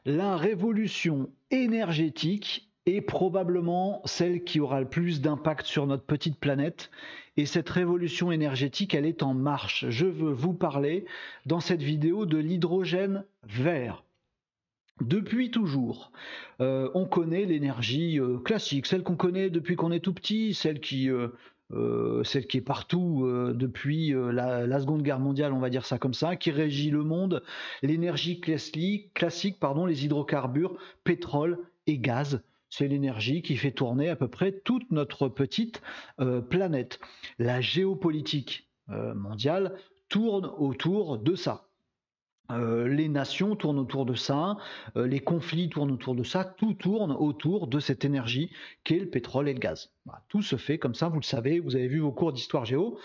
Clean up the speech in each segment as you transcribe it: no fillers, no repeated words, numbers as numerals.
La révolution énergétique est probablement celle qui aura le plus d'impact sur notre petite planète. Et cette révolution énergétique, elle est en marche. Je veux vous parler dans cette vidéo de l'hydrogène vert. Depuis toujours, on connaît l'énergie classique, celle qu'on connaît depuis qu'on est tout petit, celle qui est partout depuis la Seconde Guerre mondiale, on va dire ça comme ça, qui régit le monde, l'énergie classique, pardon, les hydrocarbures, pétrole et gaz. C'est l'énergie qui fait tourner à peu près toute notre petite planète. La géopolitique mondiale tourne autour de ça. Les nations tournent autour de ça, les conflits tournent autour de ça, tout tourne autour de cette énergie qu'est le pétrole et le gaz. Voilà, tout se fait comme ça, vous le savez, vous avez vu vos cours d'histoire géo.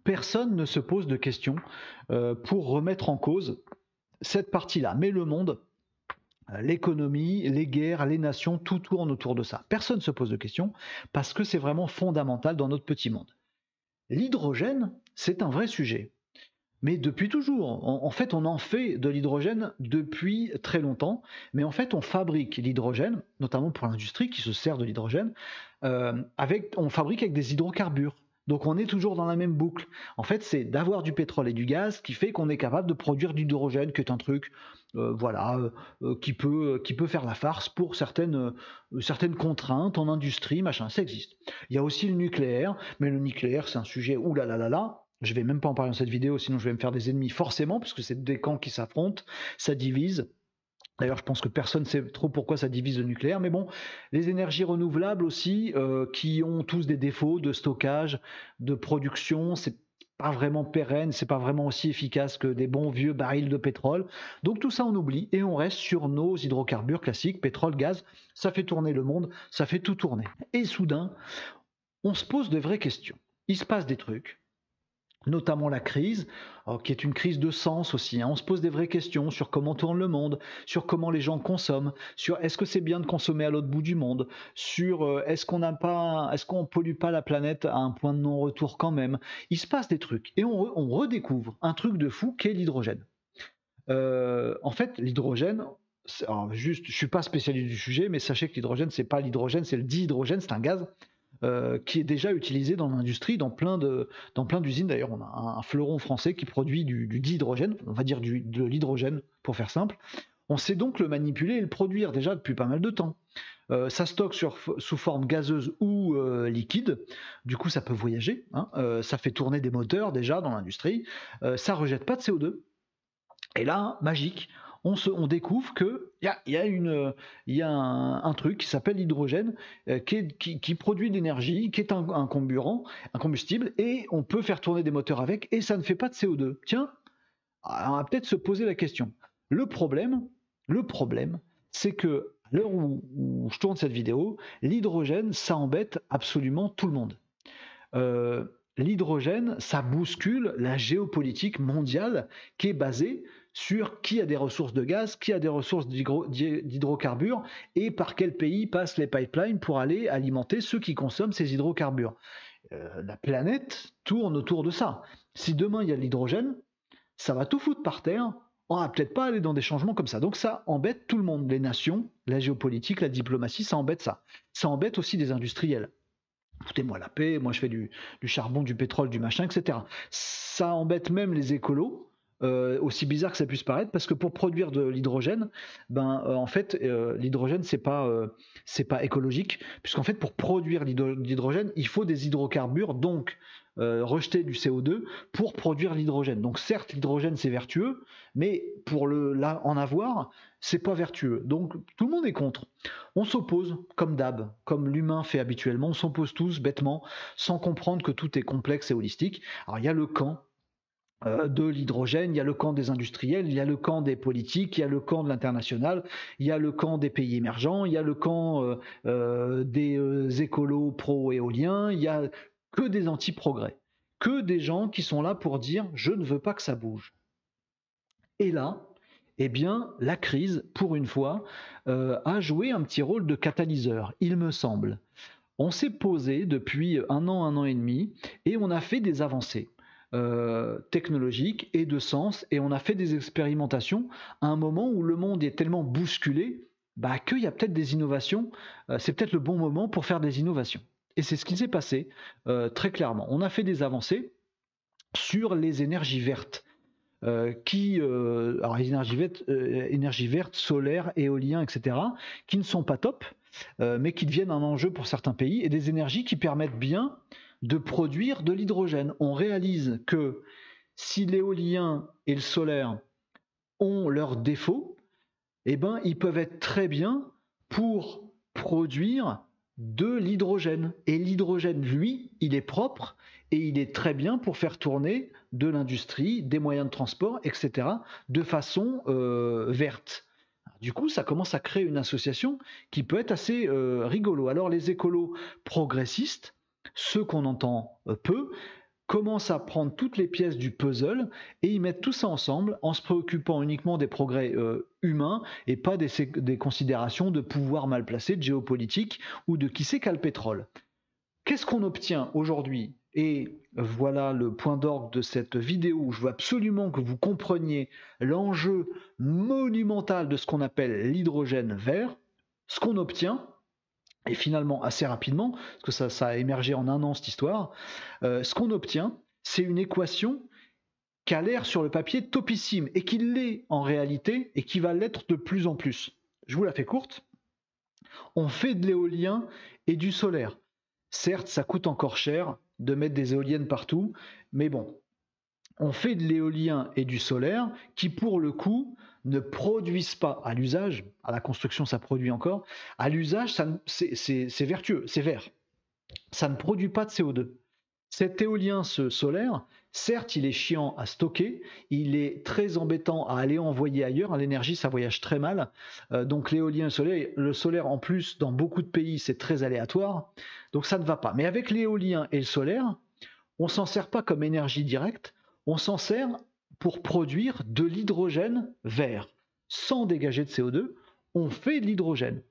Personne ne se pose de questions pour remettre en cause cette partie-là. Mais le monde, l'économie, les guerres, les nations, tout tourne autour de ça. Personne ne se pose de questions parce que c'est vraiment fondamental dans notre petit monde. L'hydrogène, c'est un vrai sujet. Mais depuis toujours. En fait, on en fait de l'hydrogène depuis très longtemps, mais en fait, on fabrique l'hydrogène, notamment pour l'industrie qui se sert de l'hydrogène, on fabrique avec des hydrocarbures. Donc on est toujours dans la même boucle. En fait, c'est d'avoir du pétrole et du gaz qui fait qu'on est capable de produire de l'hydrogène, qui est un truc qui peut faire la farce pour certaines contraintes en industrie, machin, ça existe. Il y a aussi le nucléaire, mais le nucléaire, c'est un sujet oulalala. Je vais même pas en parler dans cette vidéo, sinon je vais me faire des ennemis forcément, parce que c'est des camps qui s'affrontent, ça divise. D'ailleurs, je pense que personne ne sait trop pourquoi ça divise le nucléaire, mais bon, les énergies renouvelables aussi, qui ont tous des défauts de stockage, de production, c'est pas vraiment pérenne, c'est pas vraiment aussi efficace que des bons vieux barils de pétrole. Donc tout ça on oublie et on reste sur nos hydrocarbures classiques, pétrole, gaz, ça fait tourner le monde, ça fait tout tourner. Et soudain, on se pose de vraies questions. Il se passe des trucs, notamment la crise, qui est une crise de sens aussi. On se pose des vraies questions sur comment tourne le monde, sur comment les gens consomment, sur est-ce que c'est bien de consommer à l'autre bout du monde, sur est-ce qu'on pollue pas la planète à un point de non-retour quand même. Il se passe des trucs et on redécouvre un truc de fou qu'est l'hydrogène. En fait, l'hydrogène, alors juste, je suis pas spécialiste du sujet, mais sachez que l'hydrogène, c'est pas l'hydrogène, c'est le dihydrogène, c'est un gaz qui est déjà utilisé dans l'industrie, dans plein d'usines. D'ailleurs, on a un fleuron français qui produit du dihydrogène, on va dire de l'hydrogène pour faire simple. On sait donc le manipuler et le produire déjà depuis pas mal de temps. Ça stocke sous forme gazeuse ou liquide, du coup ça peut voyager, hein. Ça fait tourner des moteurs déjà dans l'industrie, ça rejette pas de CO2. Et là, magique, on découvre qu'il y a un truc qui s'appelle l'hydrogène qui produit de l'énergie, qui est un comburant, un combustible, et on peut faire tourner des moteurs avec, et ça ne fait pas de CO2. Tiens, on va peut-être se poser la question. Le problème, c'est que à l'heure où je tourne cette vidéo, l'hydrogène, ça embête absolument tout le monde. L'hydrogène, ça bouscule la géopolitique mondiale qui est basée sur qui a des ressources de gaz, qui a des ressources d'hydrocarbures et par quel pays passent les pipelines pour aller alimenter ceux qui consomment ces hydrocarbures. La planète tourne autour de ça. Si demain il y a de l'hydrogène, ça va tout foutre par terre. On va peut-être pas aller dans des changements comme ça. Donc ça embête tout le monde, les nations, la géopolitique, la diplomatie, ça embête ça. Ça embête aussi les industriels. Foutez-moi la paix, moi je fais du charbon, du pétrole, du machin, etc. Ça embête même les écolos, aussi bizarre que ça puisse paraître, parce que pour produire de l'hydrogène, en fait, l'hydrogène c'est pas écologique, puisqu'en fait pour produire l'hydrogène, il faut des hydrocarbures, donc rejeter du CO2 pour produire l'hydrogène. Donc certes, l'hydrogène c'est vertueux, mais pour en avoir, c'est pas vertueux. Donc tout le monde est contre. On s'oppose, comme d'hab, comme l'humain fait habituellement, on s'oppose tous bêtement, sans comprendre que tout est complexe et holistique. Alors il y a le camp de l'hydrogène, il y a le camp des industriels, il y a le camp des politiques, il y a le camp de l'international, il y a le camp des pays émergents, il y a le camp des écolos pro-éoliens, il y a que des anti-progrès, que des gens qui sont là pour dire je ne veux pas que ça bouge. Et là, eh bien, la crise, pour une fois, a joué un petit rôle de catalyseur, il me semble. On s'est posé depuis un an et demi, et on a fait des avancées. technologique et de sens, et on a fait des expérimentations à un moment où le monde est tellement bousculé qu'il y a peut-être des innovations, c'est peut-être le bon moment pour faire des innovations. Et c'est ce qui s'est passé très clairement. On a fait des avancées sur les énergies vertes. Alors les énergies vertes, solaires, éolien, etc., qui ne sont pas top, mais qui deviennent un enjeu pour certains pays, et des énergies qui permettent bien de produire de l'hydrogène. On réalise que si l'éolien et le solaire ont leurs défauts, eh ben, ils peuvent être très bien pour produire de l'hydrogène. Et l'hydrogène, lui, il est propre et il est très bien pour faire tourner de l'industrie, des moyens de transport, etc., de façon verte. Du coup, ça commence à créer une association qui peut être assez rigolo. Alors les écolos progressistes, ceux qu'on entend peu, commencent à prendre toutes les pièces du puzzle et ils mettent tout ça ensemble en se préoccupant uniquement des progrès humains et pas des considérations de pouvoir mal placé, de géopolitique ou de qui c'est qu'a le pétrole. Qu'est-ce qu'on obtient aujourd'hui? Et voilà le point d'orgue de cette vidéo où je veux absolument que vous compreniez l'enjeu monumental de ce qu'on appelle l'hydrogène vert. Ce qu'on obtient, et finalement assez rapidement, parce que ça a émergé en un an cette histoire, ce qu'on obtient, c'est une équation qui a l'air sur le papier topissime, et qui l'est en réalité, et qui va l'être de plus en plus. Je vous la fais courte. On fait de l'éolien et du solaire. Certes, ça coûte encore cher de mettre des éoliennes partout, mais bon, on fait de l'éolien et du solaire qui, pour le coup, ne produisent pas à l'usage, à la construction ça produit encore, à l'usage c'est vertueux, c'est vert. Ça ne produit pas de CO2. Cet éolien, ce solaire, certes, il est chiant à stocker, il est très embêtant à aller envoyer ailleurs. L'énergie, ça voyage très mal. Donc l'éolien et le solaire, en plus, dans beaucoup de pays, c'est très aléatoire. Donc ça ne va pas. Mais avec l'éolien et le solaire, on ne s'en sert pas comme énergie directe, on s'en sert pour produire de l'hydrogène vert. Sans dégager de CO2, on fait de l'hydrogène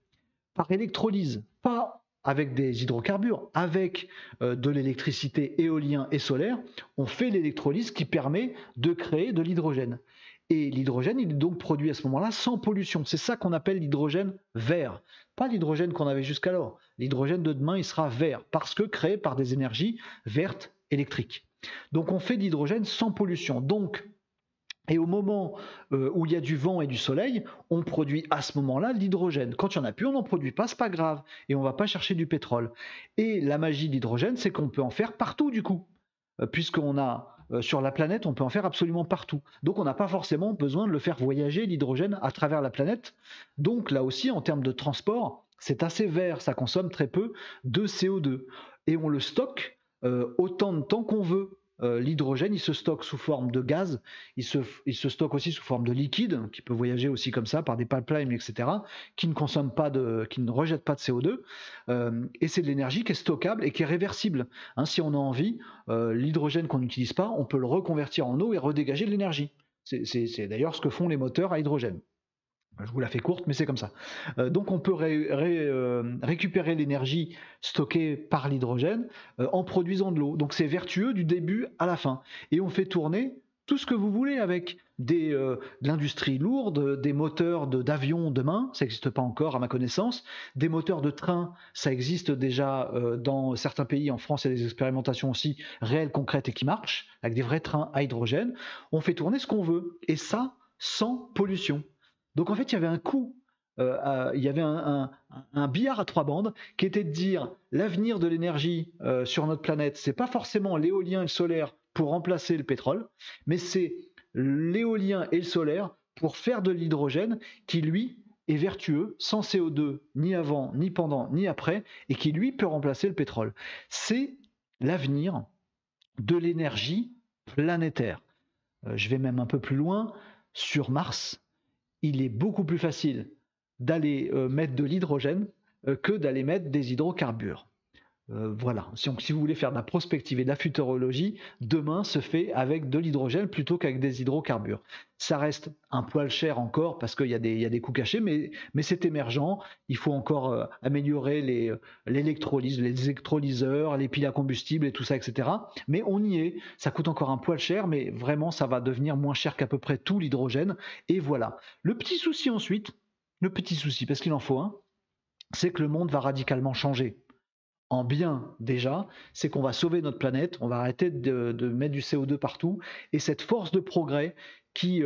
par électrolyse, pas avec des hydrocarbures, avec de l'électricité éolien et solaire, on fait l'électrolyse qui permet de créer de l'hydrogène. Et l'hydrogène, il est donc produit à ce moment-là sans pollution. C'est ça qu'on appelle l'hydrogène vert. Pas l'hydrogène qu'on avait jusqu'alors. L'hydrogène de demain, il sera vert, parce que créé par des énergies vertes électriques. Donc on fait de l'hydrogène sans pollution. Donc, et au moment où il y a du vent et du soleil, on produit à ce moment-là de l'hydrogène. Quand il n'y en a plus, on n'en produit pas, c'est pas grave. Et on ne va pas chercher du pétrole. Et la magie de l'hydrogène, c'est qu'on peut en faire partout du coup. Puisqu'on a sur la planète, on peut en faire absolument partout. Donc on n'a pas forcément besoin de le faire voyager, l'hydrogène, à travers la planète. Donc là aussi, en termes de transport, c'est assez vert, ça consomme très peu de CO2. Et on le stocke autant de temps qu'on veut. L'hydrogène, il se stocke sous forme de gaz, il se stocke aussi sous forme de liquide, qui peut voyager aussi comme ça par des pipelines, etc., qui ne consomment pas qui ne rejettent pas de CO2, et c'est de l'énergie qui est stockable et qui est réversible. Hein, si on a envie, l'hydrogène qu'on n'utilise pas, on peut le reconvertir en eau et redégager de l'énergie. C'est d'ailleurs ce que font les moteurs à hydrogène. Je vous la fais courte, mais c'est comme ça. Donc on peut récupérer l'énergie stockée par l'hydrogène en produisant de l'eau. Donc c'est vertueux du début à la fin. Et on fait tourner tout ce que vous voulez avec de l'industrie lourde, des moteurs d'avions demain, ça n'existe pas encore à ma connaissance, des moteurs de train, ça existe déjà dans certains pays, en France il y a des expérimentations aussi réelles, concrètes et qui marchent, avec des vrais trains à hydrogène. On fait tourner ce qu'on veut, et ça sans pollution. Donc en fait, il y avait un coup, il y avait un billard à trois bandes qui était de dire l'avenir de l'énergie sur notre planète, c'est pas forcément l'éolien et le solaire pour remplacer le pétrole, mais c'est l'éolien et le solaire pour faire de l'hydrogène qui, lui, est vertueux, sans CO2, ni avant, ni pendant, ni après, et qui, lui, peut remplacer le pétrole. C'est l'avenir de l'énergie planétaire. Je vais même un peu plus loin, sur Mars, il est beaucoup plus facile d'aller mettre de l'hydrogène que d'aller mettre des hydrocarbures. Voilà, si vous voulez faire de la prospective et de la futurologie, demain se fait avec de l'hydrogène plutôt qu'avec des hydrocarbures. Ça reste un poil cher encore parce qu'il y a des coûts cachés, mais c'est émergent. Il faut encore améliorer l'électrolyse, les électrolyseurs, les piles à combustible et tout ça, etc. Mais on y est. Ça coûte encore un poil cher, mais vraiment, ça va devenir moins cher qu'à peu près tout l'hydrogène. Et voilà. Le petit souci ensuite, le petit souci, parce qu'il en faut un, c'est que le monde va radicalement changer en bien déjà, c'est qu'on va sauver notre planète, on va arrêter de mettre du CO2 partout, et cette force de progrès qui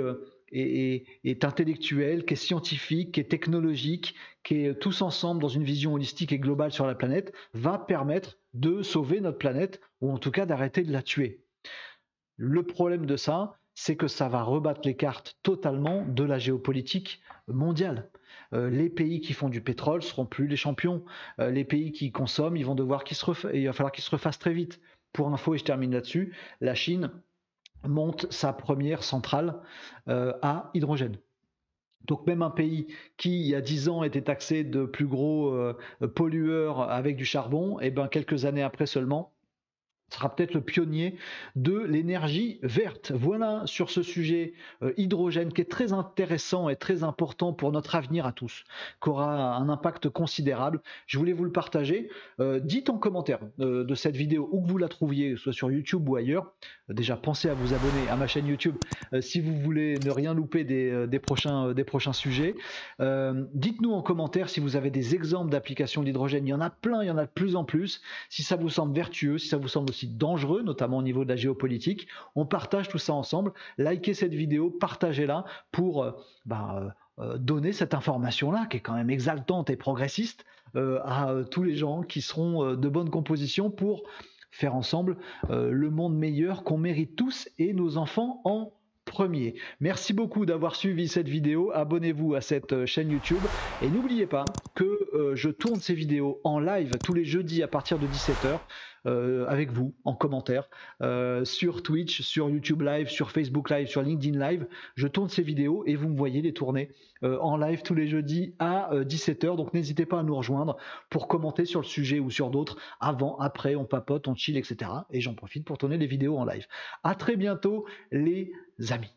est intellectuelle, qui est scientifique, qui est technologique, qui est tous ensemble dans une vision holistique et globale sur la planète, va permettre de sauver notre planète, ou en tout cas d'arrêter de la tuer. Le problème de ça, c'est que ça va rebattre les cartes totalement de la géopolitique mondiale. Les pays qui font du pétrole seront plus les champions. Les pays qui consomment, il va falloir qu'ils se refassent très vite. Pour info, et je termine là-dessus, la Chine monte sa première centrale à hydrogène. Donc même un pays qui, il y a 10 ans, était taxé de plus gros pollueur avec du charbon, et ben quelques années après seulement, sera peut-être le pionnier de l'énergie verte. Voilà sur ce sujet hydrogène qui est très intéressant et très important pour notre avenir à tous, qui aura un impact considérable. Je voulais vous le partager. Dites en commentaire de cette vidéo où que vous la trouviez, soit sur YouTube ou ailleurs. Déjà, pensez à vous abonner à ma chaîne YouTube si vous voulez ne rien louper des prochains sujets. Dites-nous en commentaire si vous avez des exemples d'applications de l'hydrogène. Il y en a plein, il y en a de plus en plus. Si ça vous semble vertueux, si ça vous semble aussi dangereux, notamment au niveau de la géopolitique, on partage tout ça ensemble. Likez cette vidéo, partagez-la pour donner cette information-là, qui est quand même exaltante et progressiste, à tous les gens qui seront de bonne composition pour faire ensemble le monde meilleur qu'on mérite tous et nos enfants en premier. Merci beaucoup d'avoir suivi cette vidéo, abonnez-vous à cette chaîne YouTube et n'oubliez pas que je tourne ces vidéos en live tous les jeudis à partir de 17h avec vous en commentaire sur Twitch, sur YouTube Live, sur Facebook Live, sur LinkedIn Live. Je tourne ces vidéos et vous me voyez les tourner en live tous les jeudis à 17h. Donc n'hésitez pas à nous rejoindre pour commenter sur le sujet ou sur d'autres. Avant, après, on papote, on chill, etc. Et j'en profite pour tourner les vidéos en live. À très bientôt les amis.